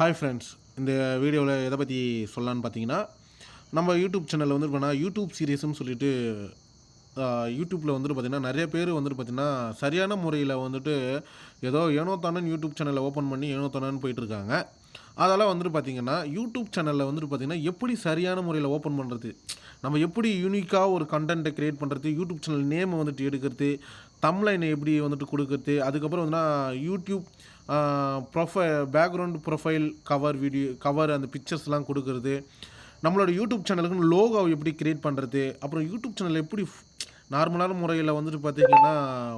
Hi friends, இந்த வீடியோவில் எதை பற்றி சொல்லலான்னு பார்த்தீங்கன்னா, நம்ம யூடியூப் சேனலில் வந்துட்டு பார்த்தீங்கன்னா யூடியூப் சீரியஸ்னு சொல்லிட்டு யூடியூப்பில் வந்துட்டு பார்த்திங்கன்னா நிறைய பேர் வந்துட்டு பார்த்திங்கன்னா சரியான முறையில் வந்துட்டு ஏதோ ஏனோ தானன்னு யூடியூப் சேனலை ஓப்பன் பண்ணி ஏனோ தானன்னு போயிட்டுருக்காங்க. அதெல்லாம் வந்துட்டு பார்த்திங்கன்னா யூடியூப் சேனலில் வந்துட்டு பார்த்திங்கன்னா எப்படி சரியான முறையில் ஓப்பன் பண்ணுறது, நம்ம எப்படி யூனிக்காக ஒரு கண்டென்ட்டை க்ரியேட் பண்ணுறது, யூடியூப் சேனல் நேமை வந்துட்டு எடுக்கிறது, தம்ப்லைனை எப்படி வந்துட்டு கொடுக்குறது, அதுக்கப்புறம் வந்துன்னா யூடியூப் பேக்ரவுண்ட் ப்ரொஃபைல் கவர் அந்த பிக்சர்ஸ்லாம் கொடுக்குறது, நம்மளோட யூடியூப் சேனலுக்குன்னு லோகோவை எப்படி க்ரியேட் பண்ணுறது, அப்புறம் யூடியூப் சேனல் எப்படி நார்மலான முறையில் வந்துட்டு பார்த்திங்கன்னா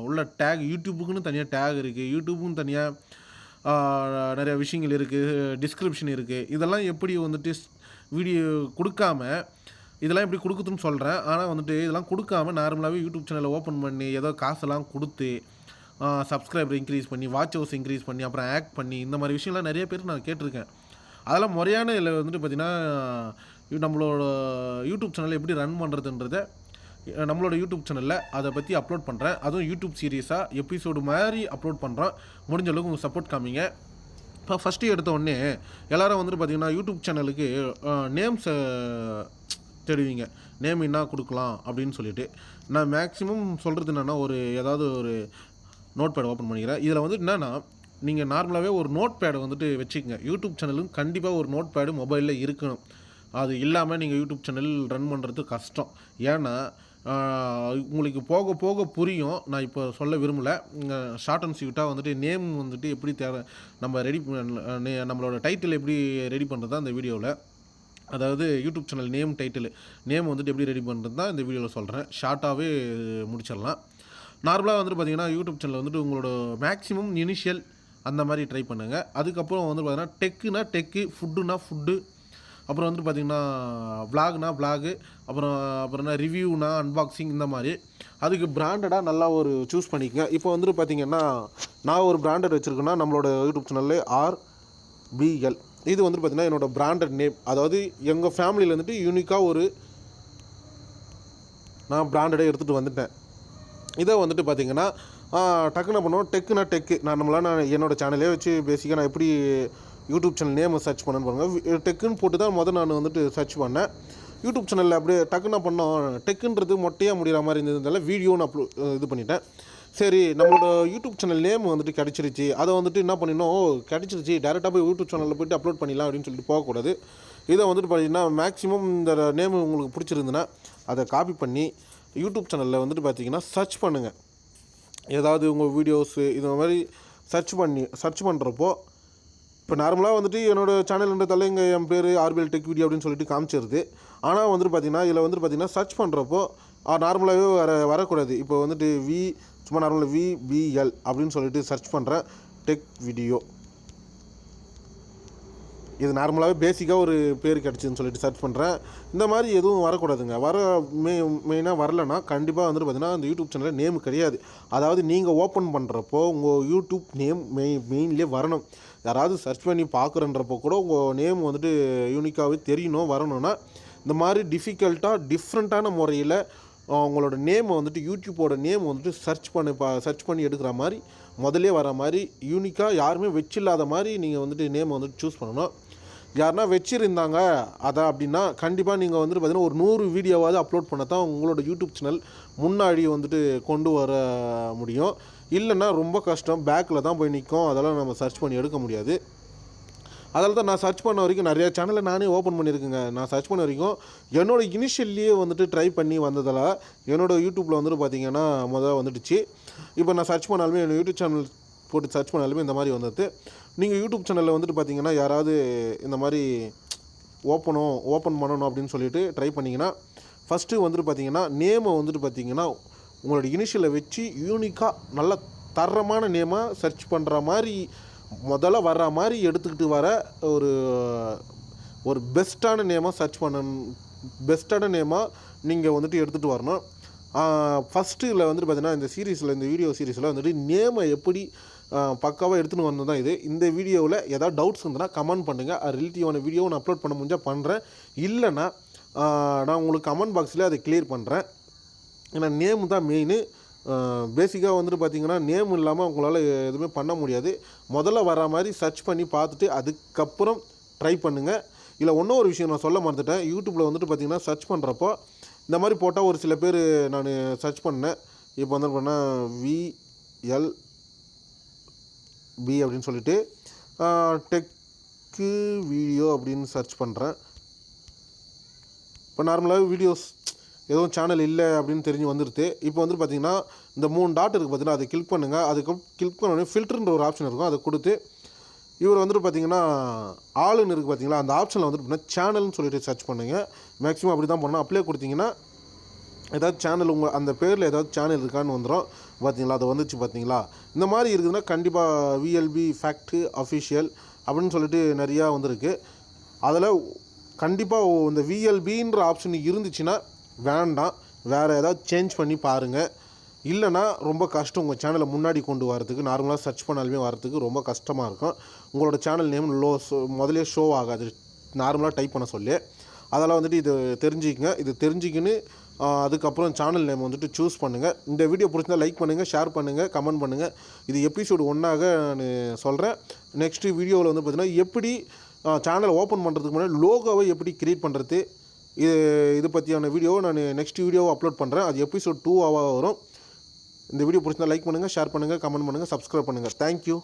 உள்ள டேக், யூடியூப்புக்குன்னு தனியாக டேக் இருக்குது, யூடியூப்புன்னு தனியாக நிறைய விஷயங்கள் இருக்குது, டிஸ்கிரிப்ஷன் இருக்குது. இதெல்லாம் எப்படி வந்துட்டு வீடியோ கொடுக்காம இதெல்லாம் எப்படி கொடுக்குதுன்னு சொல்கிறேன். ஆனால் வந்துட்டு இதெல்லாம் கொடுக்காம நார்மலாகவே யூடியூப் சேனலை ஓப்பன் பண்ணி ஏதோ காசெல்லாம் கொடுத்து சப்ஸ்கிரைபர் இன்க்ரீஸ் பண்ணி, வாட்ச் ஹவர்ஸ் இன்க்ரீஸ் பண்ணி, அப்புறம் ஆக்ட் பண்ணி, இந்த மாதிரி விஷயம்லாம் நிறைய பேர் நான் கேட்டிருக்கேன். அதெல்லாம் முறையான இதில் வந்துட்டு பார்த்திங்கன்னா நம்மளோட யூடியூப் சேனலை எப்படி ரன் பண்ணுறதுன்றதை நம்மளோட யூடியூப் சேனலில் அதை பற்றி அப்லோட் பண்ணுறேன். அதுவும் யூடியூப் சீரியஸாக எபிசோடு மாதிரி அப்லோட் பண்ணுறோம். முடிஞ்ச அளவுக்கு உங்கள் சப்போர்ட் காமிங்க. இப்போ ஃபஸ்ட்டு எடுத்த உடனே எல்லோரும் வந்துட்டு பார்த்திங்கன்னா யூடியூப் சேனலுக்கு நேம்ஸை தேடுவீங்க, நேம் என்ன கொடுக்கலாம் அப்படின்னு சொல்லிட்டு. நான் மேக்ஸிமம் சொல்கிறது என்னென்னா, ஏதாவது ஒரு நோட் பேட் ஓப்பன் பண்ணிக்கிறேன். இதில் வந்துட்டு என்னென்னா, நீங்கள் நார்மலாகவே ஒரு நோட் பேடை வந்துட்டு வச்சுக்கோங்க. யூடியூப் சேனலும் கண்டிப்பாக ஒரு நோட் பேடு மொபைலில் இருக்கணும். அது இல்லாமல் நீங்கள் யூடியூப் சேனல் ரன் பண்ணுறது கஷ்டம். ஏன்னா உங்களுக்கு போக போக புரியும். நான் இப்போ சொல்ல விரும்பலை. ஷார்ட் அண்ட் ஸ்வீட்டாக வந்துட்டு நேம் வந்துட்டு எப்படி நம்ம நம்மளோட டைட்டில் எப்படி ரெடி பண்ணுறது தான் இந்த வீடியோவில், அதாவது யூடியூப் சேனல் நேம் வந்துட்டு எப்படி ரெடி பண்ணுறது தான் இந்த வீடியோவில் சொல்கிறேன். ஷார்ட்டாகவே முடிச்சிடலாம். நார்மலாக வந்துட்டு பார்த்திங்கன்னா யூடியூப் சேனல் வந்துட்டு உங்களோட மேக்ஸிமம் இனிஷியல் அந்த மாதிரி ட்ரை பண்ணுங்கள். அதுக்கப்புறம் வந்து பார்த்திங்கன்னா டெக்குனா டெக்கு, ஃபுட்டுனா ஃபுட்டு, அப்புறம் வந்துட்டு பார்த்திங்கன்னா விளாக்னா விளாகு, அப்புறம்னா ரிவ்யூனா அன்பாக்சிங், இந்த மாதிரி. அதுக்கு பிராண்டடாக நல்லா ஒரு சூஸ் பண்ணிக்கங்க. இப்போ வந்துட்டு பார்த்திங்கன்னா நான் ஒரு பிராண்டட் வச்சுருக்கேன்னா நம்மளோட யூடியூப் சேனலில் RBL இது வந்துட்டு பார்த்திங்கன்னா என்னோடய பிராண்டட் நேம். அதாவது எங்கள் ஃபேமிலியில் வந்துட்டு யூனிக்காக நான் பிராண்டடே எடுத்துகிட்டு வந்துட்டேன். இதை வந்துட்டு பார்த்திங்கன்னா டக்குன்னு பண்ணுவோம். டெக்குனா டெக்கு நான் என்னோடய சேனலே வச்சு பேசிக்காக நான் எப்படி யூடியூப் சேனல் நேமை சர்ச் பண்ணேன்னு பாருங்கள். டெக்குன்னு போட்டு தான் நான் வந்துட்டு சர்ச் பண்ணேன். யூடியூப் சேனலில் அப்படியே டக்குன்னு பண்ணோம். டெக்குன்றது மொட்டையாக முடிகிற மாதிரி இருந்ததுனால வீடியோன்னு இது பண்ணிட்டேன். சரி, நம்மளோட யூடியூப் சேனல் நேம் வந்துட்டு கிடச்சிருச்சு. அதை வந்துட்டு என்ன பண்ணிடணும், கிடச்சிருச்சு டேரெக்டாக போய் யூடியூப் சேனலில் போய்ட்டு அப்லோட் பண்ணிடலாம் அப்படின்னு சொல்லிட்டு போகக்கூடாது. இதை வந்துட்டு பார்த்திங்கன்னா மேக்ஸிமம் இந்த நேம் உங்களுக்கு பிடிச்சிருந்துன்னா அதை காப்பி பண்ணி யூடியூப் சேனலில் வந்துட்டு பார்த்திங்கன்னா சர்ச் பண்ணுங்கள். ஏதாவது உங்கள் வீடியோஸு இது மாதிரி சர்ச் பண்ணுறப்போ இப்போ நார்மலாக வந்துட்டு என்னோடய சேனல்ன்றதால இங்கே என் பேர் RBL டெக் வீடியோ அப்படின்னு சொல்லிட்டு காமிச்சிருது. ஆனால் வந்துட்டு பார்த்திங்கன்னா இதில் வந்துட்டு பார்த்திங்கன்னா சர்ச் பண்ணுறப்போ நார்மலாகவே வரக்கூடாது. இப்போ வந்துட்டு சும்மா நார்மலாக VBL அப்படின்னு சொல்லிட்டு சர்ச் பண்ணுறேன். டெக் வீடியோ இது நார்மலாகவே பேசிக்காக ஒரு பேர் கிடச்சின்னு சொல்லிட்டு சர்ச் பண்ணுறேன். இந்த மாதிரி எதுவும் வரக்கூடாதுங்க. மெயினாக வரலைன்னா கண்டிப்பாக வந்துட்டு பார்த்திங்கன்னா அந்த யூடியூப் சேனலில் நேம் கிடையாது. அதாவது நீங்கள் ஓப்பன் பண்ணுறப்போ உங்கள் யூடியூப் நேம் மெயின்லேயே வரணும். யாராவது சர்ச் பண்ணி பார்க்குறன்றப்போ கூட உங்கள் நேம் வந்துட்டு யூனிக்காகவே தெரியணும், வரணும்னா இந்த மாதிரி டிஃப்ரெண்ட்டான முறையில் உங்களோட நேமை வந்துட்டு யூடியூப்போட நேம் வந்துட்டு சர்ச் பண்ணி எடுக்கிற மாதிரி முதலே வர மாதிரி யூனிக்காக யாருமே வச்சில்லாத மாதிரி நீங்கள் வந்துட்டு நேமை வந்துட்டு சூஸ் பண்ணணும். யாருன்னா வச்சுருந்தாங்க அப்படின்னா கண்டிப்பாக நீங்கள் வந்துட்டு பார்த்திங்கன்னா ஒரு 100 வீடியோவாவது அப்லோட் பண்ண தான் உங்களோட யூடியூப் சேனல் முன்னாடி வந்துட்டு கொண்டு வர முடியும். இல்லைன்னா ரொம்ப கஷ்டம், பேக்கில் தான் போய் நிற்கும். அதெல்லாம் நம்ம சர்ச் பண்ணி எடுக்க முடியாது. அதில் தான் நான் சர்ச் பண்ண வரைக்கும் நிறையா சேனலை நானே ஓப்பன் பண்ணியிருக்கேங்க. நான் சர்ச் பண்ண வரைக்கும் என்னோடய இனிஷியல்லையே வந்துட்டு ட்ரை பண்ணி வந்ததில் என்னோடய யூடியூப்பில் வந்துட்டு பார்த்திங்கன்னா வந்துடுச்சு. இப்போ நான் சர்ச் பண்ணாலுமே என்னோடய யூடியூப் சேனல் போட்டு சர்ச் பண்ணாலுமே இந்த மாதிரி வந்தது. நீங்கள் யூடியூப் சேனலில் வந்துட்டு பார்த்திங்கன்னா யாராவது இந்த மாதிரி ஓப்பன் பண்ணணும் அப்படின்னு சொல்லிட்டு ட்ரை பண்ணிங்கன்னா ஃபஸ்ட்டு வந்துட்டு பார்த்திங்கன்னா நேமை வந்துட்டு பார்த்திங்கன்னா உங்களோட இனிஷியலை வச்சு யூனிக்காக நல்ல தரமான நேமாக சர்ச் பண்ணுற மாதிரி முதல்ல வர்ற மாதிரி எடுத்துக்கிட்டு வர ஒரு பெஸ்ட்டான நேமாக சர்ச் பண்ணணும். பெஸ்ட்டான நேமாக நீங்கள் வந்துட்டு எடுத்துகிட்டு வரணும். ஃபஸ்ட்டில் வந்துட்டு பார்த்திங்கன்னா இந்த வீடியோ சீரீஸில் வந்துட்டு நேமை எப்படி பக்காவாக எடுத்துகிட்டு வந்தது தான் இது. இந்த வீடியோவில் ஏதாவது டவுட்ஸ் இருந்ததுன்னா கமெண்ட் பண்ணுங்கள். ரிலேட்டிவான வீடியோவை நான் அப்லோட் பண்ண முடிஞ்சால் பண்ணுறேன். இல்லைன்னா நான் உங்களுக்கு கமெண்ட் பாக்ஸில் அதை கிளியர் பண்ணுறேன். ஏன்னா நேம் தான் மெயின். பேசிக்காக வந்துட்டு பார்த்தீங்கன்னா நேம் இல்லாமல் உங்களால் எதுவுமே பண்ண முடியாது. முதல்ல வர மாதிரி சர்ச் பண்ணி பார்த்துட்டு அதுக்கப்புறம் ட்ரை பண்ணுங்கள். இல்லை இன்னொரு விஷயம் நான் சொல்ல மறந்துட்டேன். யூடியூப்பில் வந்துட்டு பார்த்தீங்கன்னா சர்ச் பண்ணுறப்போ இந்த மாதிரி போட்டால் ஒரு சில பேர் நான் சர்ச் பண்ணேன். இப்போ வந்து பண்ணால் VLB அப்படின்னு சொல்லிட்டு டெக்கு வீடியோ அப்படின்னு சர்ச் பண்ணுறேன். இப்போ நார்மலாகவே வீடியோஸ் எதுவும் சேனல் இல்லை அப்படின்னு தெரிஞ்சு வந்துடுது. இப்போ வந்துட்டு பார்த்தீங்கன்னா இந்த 3 டாட் இருக்குது பார்த்தீங்கன்னா, அதை கிளிக் பண்ணுங்கள். அதுக்கு கிளிக் பண்ணோடனே ஃபில்டர்ன்ற ஒரு ஆப்ஷன் இருக்கும். அதை கொடுத்து இவர் வந்துட்டு பார்த்தீங்கன்னா ஆளுன்னு இருக்குது பார்த்தீங்களா, அந்த ஆப்ஷனில் வந்துட்டு பார்த்தீங்கன்னா சேனல்னு சொல்லிட்டு சர்ச் பண்ணுங்கள். மேக்ஸிமம் அப்படி தான் பண்ணணும். அப்ளை கொடுத்தீங்கன்னா ஏதாவது சேனல் உங்கள் அந்த பேரில் ஏதாவது சேனல் இருக்கான்னு வந்துடும் பார்த்தீங்களா. அது வந்துச்சு பார்த்தீங்களா. இந்த மாதிரி இருக்குதுன்னா கண்டிப்பாக VLB ஃபேக்ட்ரி அஃபிஷியல் அப்படின்னு சொல்லிட்டு நிறையா வந்துருக்கு. அதில் கண்டிப்பாக இந்த VLBன்ற ஆப்ஷன் இருந்துச்சுன்னா வேண்டாம், வேறு ஏதாவது சேஞ்ச் பண்ணி பாருங்கள். இல்லைனா ரொம்ப கஷ்டம் உங்கள் சேனலை முன்னாடி கொண்டு வரதுக்கு. நார்மலாக சர்ச் பண்ணாலுமே வரதுக்கு ரொம்ப கஷ்டமாக இருக்கும். உங்களோட சேனல் நேம் முதலே ஷோ ஆகாது நார்மலாக டைப் பண்ண சொல்லி. அதெல்லாம் வந்துட்டு இது தெரிஞ்சுக்கங்க. இது தெரிஞ்சுக்கின்னு அதுக்கப்புறம் சேனல் நேம் வந்துட்டு சூஸ் பண்ணுங்கள். இந்த வீடியோ பிடிச்சிருந்தா லைக் பண்ணுங்கள், ஷேர் பண்ணுங்கள், கமெண்ட் பண்ணுங்கள். இது எபிசோடு 1ஆக நான் சொல்கிறேன். நெக்ஸ்ட்டு வீடியோவில் வந்து பார்த்திங்கன்னா எப்படி சேனலை ஓப்பன் பண்ணுறதுக்கு முன்னாடி லோகோவை எப்படி க்ரியேட் பண்ணுறது, இது பற்றியான வீடியோவை நான் நெக்ஸ்ட் வீடியோவை அப்லோட் பண்ணுறேன். அது எபிசோட் 2ஆக வரும். இந்த வீடியோ பிடிச்சிருந்தா லைக் பண்ணுங்கள், ஷேர் பண்ணுங்கள், கமெண்ட் பண்ணுங்கள், சப்ஸ்கிரைப் பண்ணுங்கள். தேங்க்யூ.